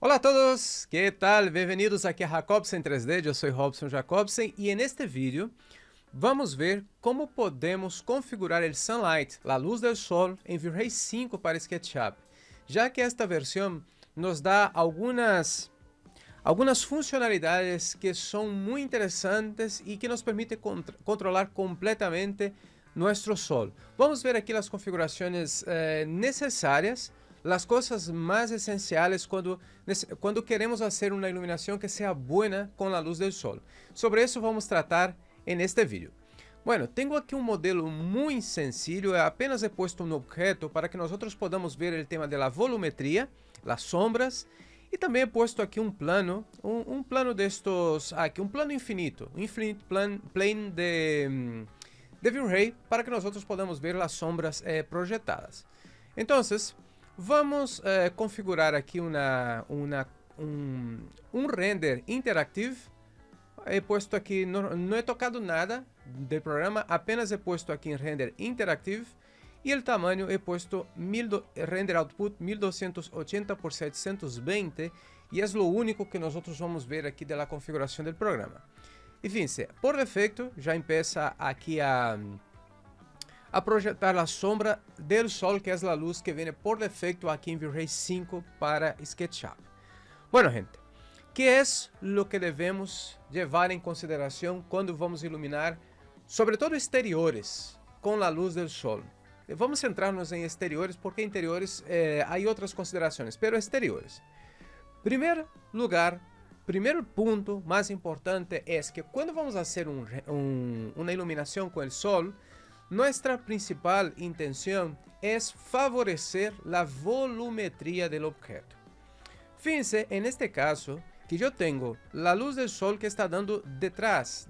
Hola a todos, ¿qué tal? Bienvenidos aquí a Jacobsen 3D, yo soy Robson Jacobsen y en este vídeo vamos ver cómo podemos configurar el Sunlight, la luz del sol, en V-Ray 5 para SketchUp, ya que esta versión nos da algunas funcionalidades que son muy interesantes y que nos permite controlar completamente nuestro sol. Vamos ver aquí las configuraciones necesarias, las cosas más esenciales cuando queremos hacer una iluminación que sea buena con la luz del sol. Sobre eso vamos a tratar en este vídeo. Bueno, tengo aquí un modelo muy sencillo, apenas he puesto un objeto para que nosotros podamos ver el tema de la volumetría, las sombras, y también he puesto aquí un plano, un plano de estos, aquí un plano infinito, un infinite plane de V-Ray para que nosotros podamos ver las sombras proyectadas. Entonces, vamos a configurar aquí un render interactive. He puesto aquí, no he tocado nada del programa, apenas he puesto aquí en render interactive. Y el tamaño he puesto render output 1280 por 720 y es lo único que nosotros vamos a ver aquí de la configuración del programa. Y fíjense, por defecto ya empieza aquí a proyectar la sombra del sol, que es la luz que viene por defecto aquí en V-Ray 5 para SketchUp. Bueno, gente, ¿qué es lo que debemos llevar en consideración cuando vamos a iluminar, sobre todo exteriores, con la luz del sol? Vamos centrarnos en exteriores porque interiores hay otras consideraciones, pero exteriores. Primer lugar, primer punto más importante es que cuando vamos a hacer una iluminación con el sol, nuestra principal intención es favorecer la volumetría del objeto. Fíjense en este caso que yo tengo la luz del sol que está dando detrás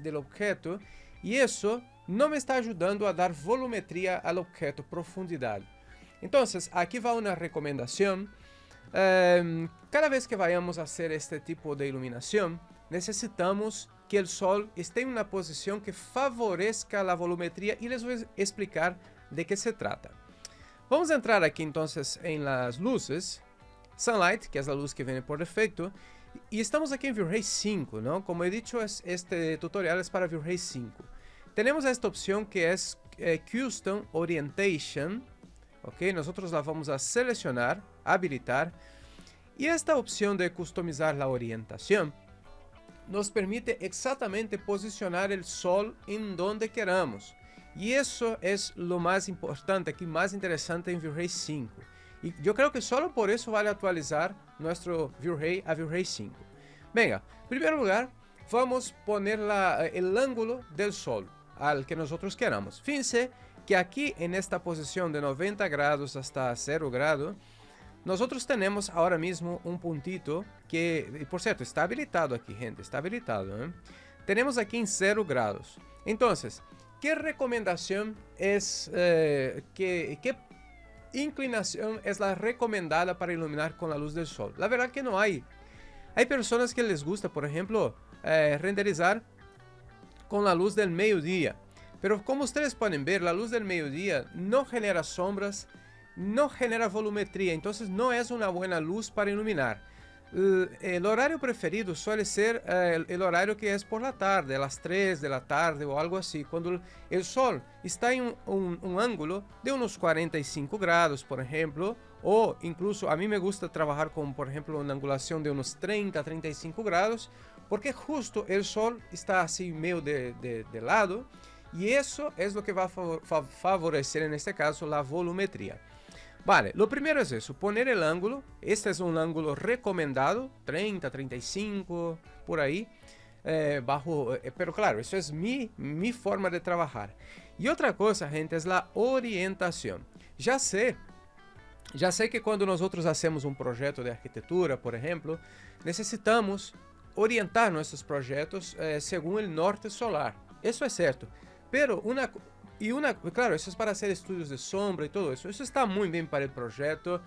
del objeto y eso no me está ayudando a dar volumetría al objeto, profundidad. Entonces, aquí va una recomendación. Cada vez que vayamos a hacer este tipo de iluminación, necesitamos que el sol esté en una posición que favorezca la volumetría y les voy a explicar de qué se trata. Vamos a entrar aquí entonces en las luces, Sunlight, que es la luz que viene por defecto, y estamos aquí en V-Ray 5, ¿no? Como he dicho, este tutorial es para V-Ray 5. Tenemos esta opción que es Custom Orientation, ¿ok? Nosotros la vamos a seleccionar, habilitar, y esta opción de customizar la orientación nos permite exactamente posicionar el sol en donde queramos. Y eso es lo más importante aquí, más interesante en V-Ray 5. Y yo creo que solo por eso vale actualizar nuestro V-Ray a V-Ray 5. Venga, en primer lugar, vamos a poner el ángulo del sol al que nosotros queramos. Fíjense que aquí en esta posición de 90 grados hasta 0 grados, nosotros tenemos ahora mismo un puntito que, por cierto, está habilitado aquí, gente, está habilitado, ¿eh? Tenemos aquí en 0 grados. Entonces, ¿qué recomendación es, qué inclinación es la recomendada para iluminar con la luz del sol? La verdad que no hay. Hay personas que les gusta, por ejemplo, renderizar con la luz del mediodía. Pero como ustedes pueden ver, la luz del mediodía no genera sombras, no genera volumetría, entonces no es una buena luz para iluminar. El horario preferido suele ser el horario que es por la tarde, a las 3 de la tarde o algo así, cuando el sol está en un ángulo de unos 45 grados, por ejemplo, o incluso a mí me gusta trabajar con, por ejemplo, una angulación de unos 30 a 35 grados, porque justo el sol está así medio de lado, y eso es lo que va a favorecer en este caso la volumetría. Vale, lo primero es eso, poner el ángulo. Este es un ángulo recomendado, 30, 35, por ahí, pero claro, eso es mi forma de trabajar. Y otra cosa, gente, es la orientación. Ya sé que cuando nosotros hacemos un proyecto de arquitectura, por ejemplo, necesitamos orientar nuestros proyectos según el norte solar. Eso es cierto, pero claro, eso es para hacer estudios de sombra y todo eso. Eso está muy bien para el proyecto,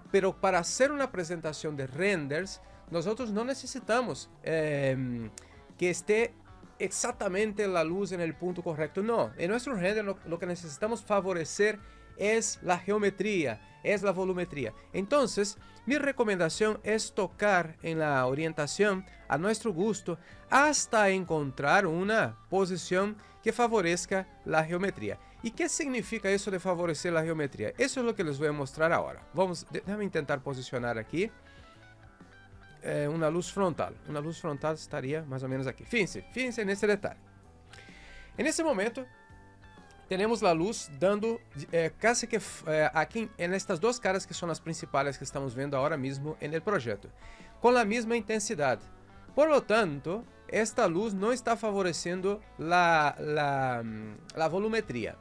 pero para hacer una presentación de renders, nosotros no necesitamos que esté exactamente la luz en el punto correcto. No, en nuestro render lo que necesitamos favorecer es la geometría, es la volumetría. Entonces, mi recomendación es tocar en la orientación a nuestro gusto hasta encontrar una posición que favorezca la geometría. ¿Y qué significa eso de favorecer la geometría? Eso es lo que les voy a mostrar ahora. Déjame intentar posicionar aquí una luz frontal. Una luz frontal estaría más o menos aquí. Fíjense en este detalle. En este momento, tenemos la luz dando casi que aquí en estas dos caras que son las principales que estamos viendo ahora mismo en el proyecto, con la misma intensidad. Por lo tanto, esta luz no está favoreciendo la volumetría.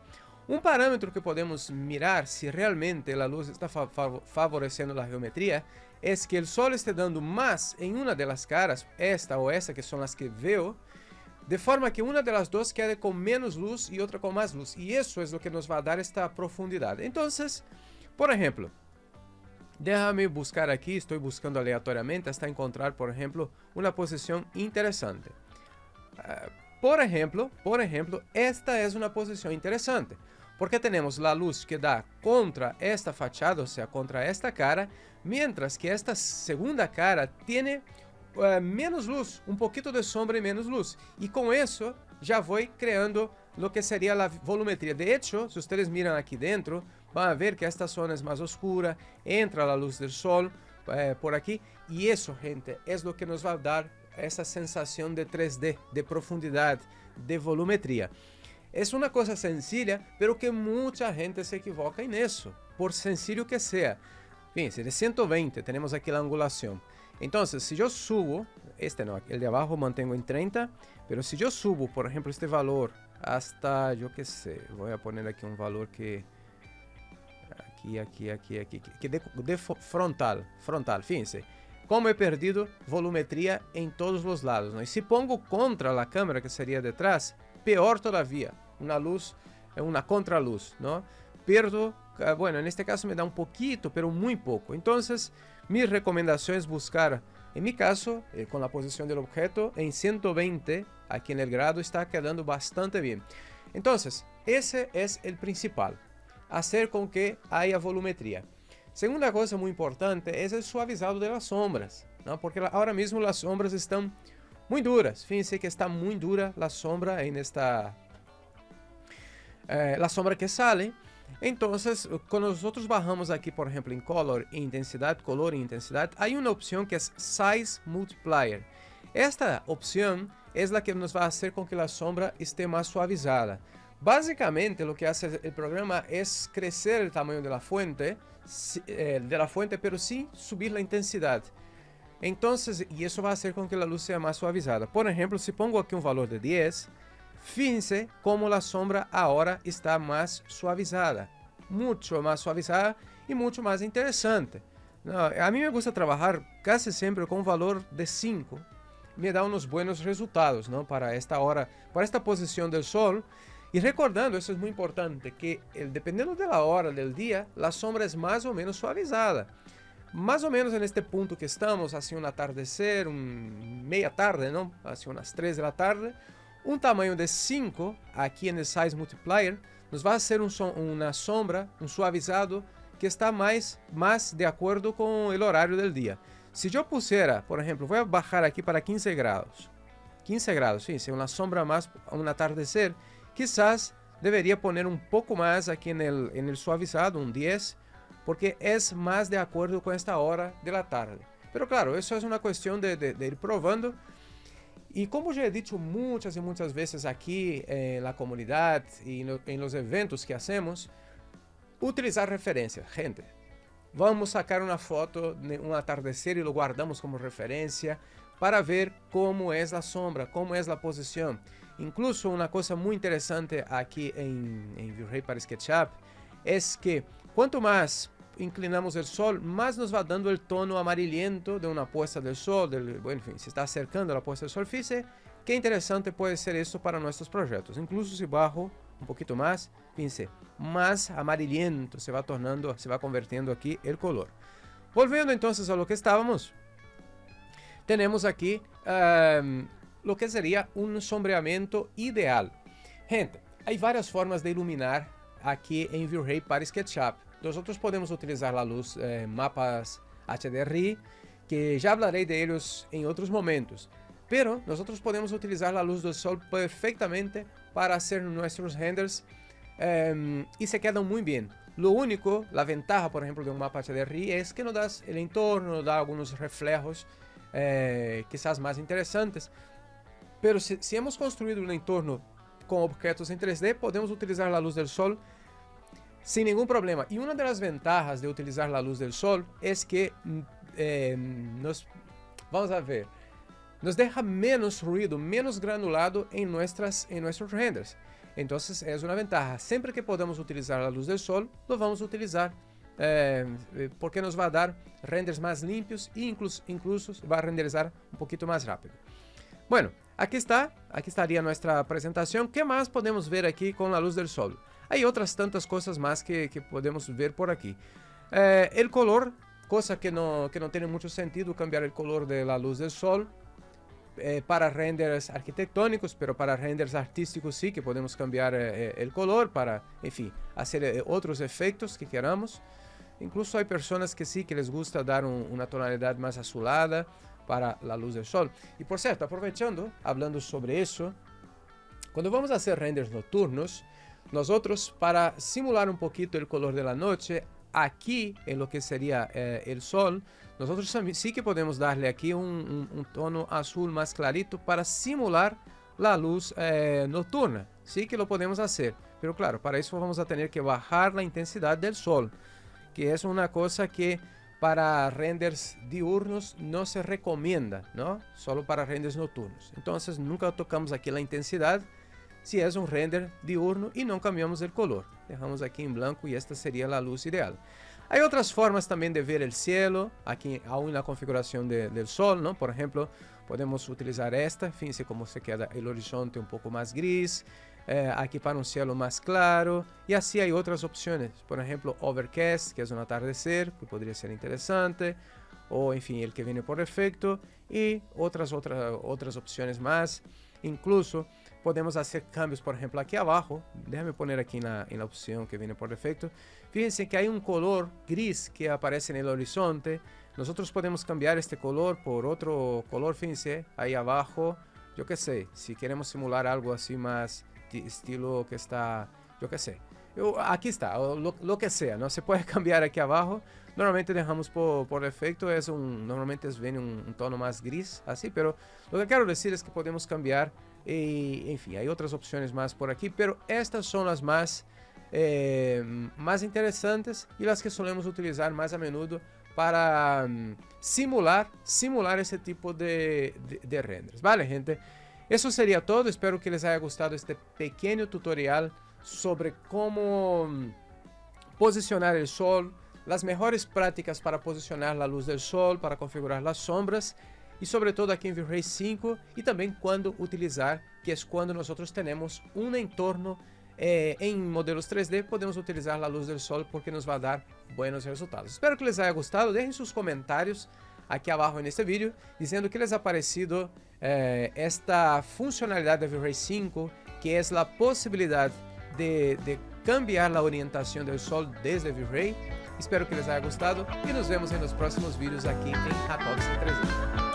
Un parámetro que podemos mirar si realmente la luz está favoreciendo la geometría es que el sol esté dando más en una de las caras, esta o esta que son las que veo, de forma que una de las dos quede con menos luz y otra con más luz. Y eso es lo que nos va a dar esta profundidad. Entonces, por ejemplo, déjame buscar aquí, estoy buscando aleatoriamente hasta encontrar, por ejemplo, una posición interesante. Por ejemplo, esta es una posición interesante, porque tenemos la luz que da contra esta fachada, o sea, contra esta cara, mientras que esta segunda cara tiene menos luz, un poquito de sombra y menos luz. Y con eso ya voy creando lo que sería la volumetría. De hecho, si ustedes miran aquí dentro, van a ver que esta zona es más oscura, entra la luz del sol por aquí. Y eso, gente, es lo que nos va a dar esa sensación de 3D, de profundidad, de volumetría. Es una cosa sencilla, pero que mucha gente se equivoca en eso, por sencillo que sea. Fíjense, de 120 tenemos aquí la angulación. Entonces, si yo subo, el de abajo mantengo en 30, pero si yo subo, por ejemplo, este valor hasta, yo qué sé, voy a poner aquí un valor que... que de frontal, fíjense. Como he perdido volumetría en todos los lados, ¿no? Y si pongo contra la cámara, que sería detrás, peor todavía, una luz, una contraluz, ¿no? Pierdo, bueno, en este caso me da un poquito, pero muy poco. Entonces, mi recomendación es buscar, en mi caso, con la posición del objeto, en 120, aquí en el grado, está quedando bastante bien. Entonces, ese es el principal, hacer con que haya volumetría. Segunda cosa muy importante es el suavizado de las sombras, ¿no? Porque ahora mismo las sombras están muy duras. Fíjense que está muy dura la sombra en esta... la sombra que sale. Entonces, cuando nosotros bajamos aquí, por ejemplo, en color e intensidad, hay una opción que es Size Multiplier. Esta opción es la que nos va a hacer con que la sombra esté más suavizada. Básicamente, lo que hace el programa es crecer el tamaño de la fuente, pero sin subir la intensidad. Entonces, y eso va a hacer con que la luz sea más suavizada. Por ejemplo, si pongo aquí un valor de 10, fíjense cómo la sombra ahora está más suavizada. Mucho más suavizada y mucho más interesante. No, a mí me gusta trabajar casi siempre con un valor de 5. Me da unos buenos resultados, ¿no? Para esta hora, para esta posición del sol. Y recordando, eso es muy importante, que dependiendo de la hora del día, la sombra es más o menos suavizada. Más o menos en este punto que estamos, hacia un atardecer, meia tarde, ¿no? Hacia unas 3 de la tarde. Un tamaño de 5 aquí en el Size Multiplier nos va a hacer una sombra, un suavizado que está más de acuerdo con el horario del día. Si yo pusiera, por ejemplo, voy a bajar aquí para 15 grados. 15 grados, fíjense, una sombra más, un atardecer. Quizás debería poner un poco más aquí en el suavizado, un 10, porque es más de acuerdo con esta hora de la tarde. Pero claro, eso es una cuestión de ir probando. Y como ya he dicho muchas y muchas veces aquí en la comunidad y en los eventos que hacemos, utilizar referencias. Gente, vamos a sacar una foto de un atardecer y lo guardamos como referencia para ver cómo es la sombra, cómo es la posición. Incluso una cosa muy interesante aquí en Virrey para SketchUp es que cuanto más inclinamos el sol, más nos va dando el tono amarillento de una puesta del sol, bueno, en fin, se está acercando a la puesta del sol. Fíjense qué interesante puede ser esto para nuestros proyectos. Incluso si bajo un poquito más, fíjense, más amarillento se va convirtiendo aquí el color. Volviendo entonces a lo que estábamos, tenemos aquí lo que sería un sombreamiento ideal. Gente, hay varias formas de iluminar aquí en Virrey para SketchUp. nosotros podemos utilizar la luz, mapas HDRI, que ya hablaré de ellos en otros momentos. Pero nosotros podemos utilizar la luz del sol perfectamente para hacer nuestros renders y se quedan muy bien. Lo único, la ventaja, por ejemplo, de un mapa HDRI es que nos da el entorno, nos da algunos reflejos quizás más interesantes. Pero si hemos construido un entorno con objetos en 3D, podemos utilizar la luz del sol sin ningún problema. Y una de las ventajas de utilizar la luz del sol es que vamos a ver, nos deja menos ruido, menos granulado en nuestros renders. Entonces es una ventaja. Siempre que podamos utilizar la luz del sol, lo vamos a utilizar porque nos va a dar renders más limpios e incluso va a renderizar un poquito más rápido. Bueno, aquí estaría nuestra presentación. ¿Qué más podemos ver aquí con la luz del sol? Hay otras tantas cosas más que podemos ver por aquí. El color, cosa que no tiene mucho sentido cambiar el color de la luz del sol para renders arquitectónicos, pero para renders artísticos sí que podemos cambiar el color para, en fin, hacer otros efectos que queramos. Incluso hay personas que sí que les gusta dar una tonalidad más azulada para la luz del sol. Y por cierto, aprovechando, hablando sobre eso, cuando vamos a hacer renders nocturnos, nosotros para simular un poquito el color de la noche, aquí en lo que sería el sol, nosotros sí que podemos darle aquí un tono azul más clarito para simular la luz nocturna. Sí que lo podemos hacer, pero claro, para eso vamos a tener que bajar la intensidad del sol, que es una cosa que para renders diurnos no se recomienda, ¿no? Solo para renders nocturnos. Entonces nunca tocamos aquí la intensidad si es un render diurno y no cambiamos el color. Dejamos aquí en blanco y esta sería la luz ideal. Hay otras formas también de ver el cielo, aquí aún en la configuración del sol, ¿no? Por ejemplo, podemos utilizar esta, fíjense cómo se queda el horizonte un poco más gris, aquí para un cielo más claro, y así hay otras opciones, por ejemplo, overcast, que es un atardecer, que podría ser interesante, o en fin, el que viene por defecto, y otras opciones más. Incluso podemos hacer cambios, por ejemplo, aquí abajo, déjame poner aquí en la opción que viene por defecto, fíjense que hay un color gris que aparece en el horizonte. Nosotros podemos cambiar este color por otro color, fíjense, ahí abajo, yo qué sé, si queremos simular algo así más estilo que está, yo qué sé, aquí está, lo que sea, ¿no? Se puede cambiar aquí abajo. Normalmente dejamos por defecto, normalmente viene un tono más gris, así, pero lo que quiero decir es que podemos cambiar, en fin, hay otras opciones más por aquí, pero estas son las más interesantes y las que solemos utilizar más a menudo para simular ese tipo de renders, ¿vale, gente? Eso sería todo, espero que les haya gustado este pequeño tutorial sobre cómo posicionar el sol, las mejores prácticas para posicionar la luz del sol, para configurar las sombras y sobre todo aquí en V-Ray 5 y también cuándo utilizar, que es cuando nosotros tenemos un entorno en modelos 3D, podemos utilizar la luz del sol porque nos va a dar buenos resultados. Espero que les haya gustado, dejen sus comentarios aquí abajo en este vídeo diciendo qué les ha parecido esta funcionalidad de V-Ray 5, que es la posibilidad de cambiar la orientación del sol desde V-Ray. Espero que les haya gustado y nos vemos en los próximos vídeos aquí en Apoxy 3D.